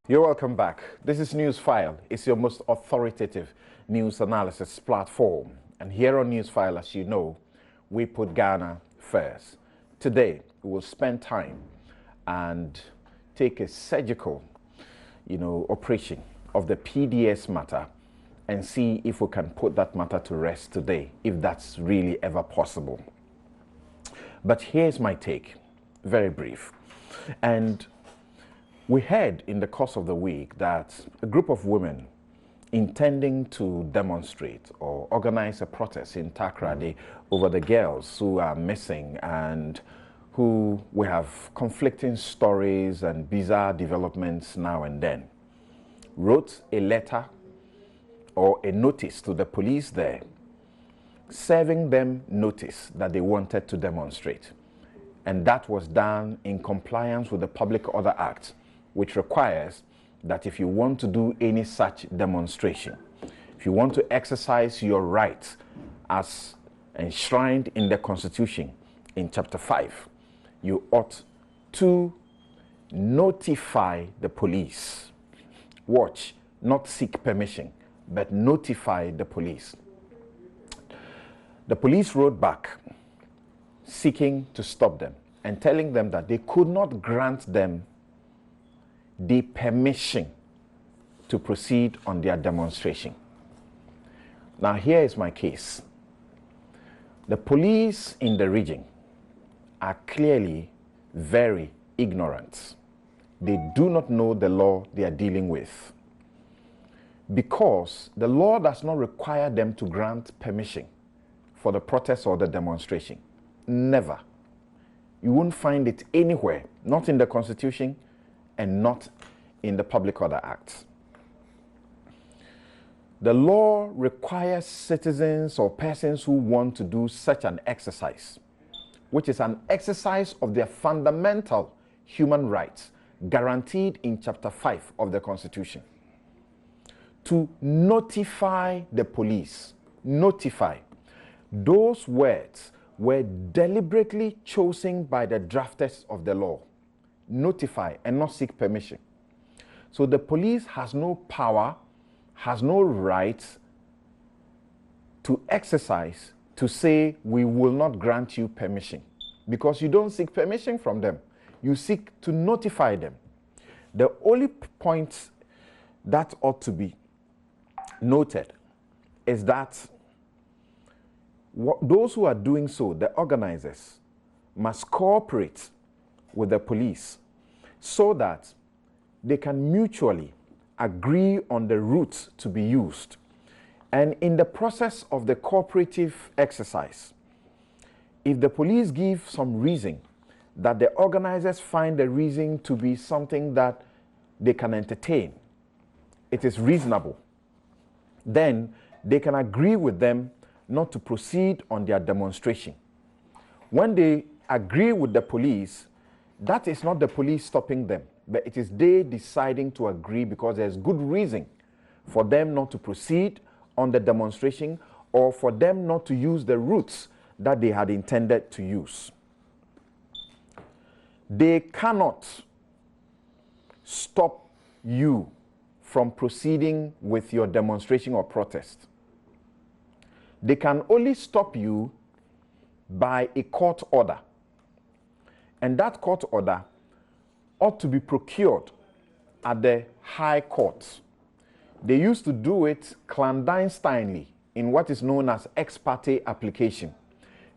You're welcome back. This is News File. It's your most authoritative news analysis platform. And here on News File, as you know, we put Ghana first. Today, we will spend time and take a surgical, operation of the PDS matter and see if we can put that matter to rest today, if that's really ever possible. But here's my take, very brief. And we heard in the course of the week that a group of women intending to demonstrate or organize a protest in Takoradi over the girls who are missing and who we have conflicting stories and bizarre developments now and then, wrote a letter or a notice to the police there, serving them notice that they wanted to demonstrate. And that was done in compliance with the Public Order Act, which requires that if you want to do any such demonstration, if you want to exercise your rights as enshrined in the Constitution in Chapter 5, you ought to notify the police. Watch, not seek permission, but notify the police. The police wrote back seeking to stop them and telling them that they could not grant them the permission to proceed on their demonstration. Now, here is my case. The police in the region are clearly very ignorant. They do not know the law they are dealing with, because the law does not require them to grant permission for the protest or the demonstration. Never. You won't find it anywhere, not in the Constitution and not in the Public Order Act. The law requires citizens or persons who want to do such an exercise, which is an exercise of their fundamental human rights guaranteed in Chapter 5 of the Constitution, to notify the police. Notify. Those words were deliberately chosen by the drafters of the law. Notify and not seek permission. So the police has no power, has no right to exercise, to say we will not grant you permission, because you don't seek permission from them. You seek to notify them. The only point that ought to be noted is that those who are doing so, the organizers, must cooperate with the police so that they can mutually agree on the routes to be used. And in the process of the cooperative exercise, if the police give some reason that the organizers find the reason to be something that they can entertain, it is reasonable, then they can agree with them not to proceed on their demonstration. When they agree with the police, that is not the police stopping them, but it is they deciding to agree because there's good reason for them not to proceed on the demonstration or for them not to use the routes that they had intended to use. They cannot stop you from proceeding with your demonstration or protest. They can only stop you by a court order. And that court order ought to be procured at the High Court. They used to do it clandestinely in what is known as ex parte application.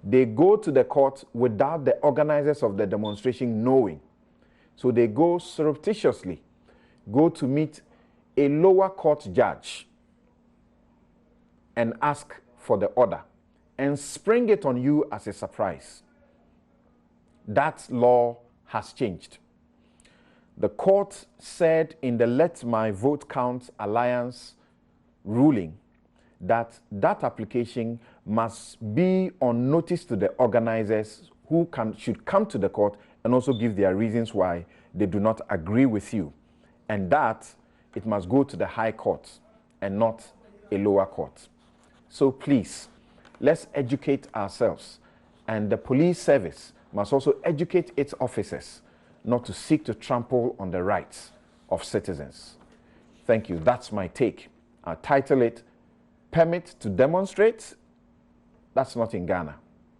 They go to the court without the organizers of the demonstration knowing. So they go surreptitiously, go to meet a lower court judge and ask for the order and spring it on you as a surprise. That law has changed. The court said in the Let My Vote Count Alliance ruling that that application must be on notice to the organizers who should come to the court and also give their reasons why they do not agree with you. And that it must go to the High Court and not a lower court. So please, let's educate ourselves. And the police service must also educate its officers not to seek to trample on the rights of citizens. Thank you. That's my take. I title it, Permit to Demonstrate. That's not in Ghana.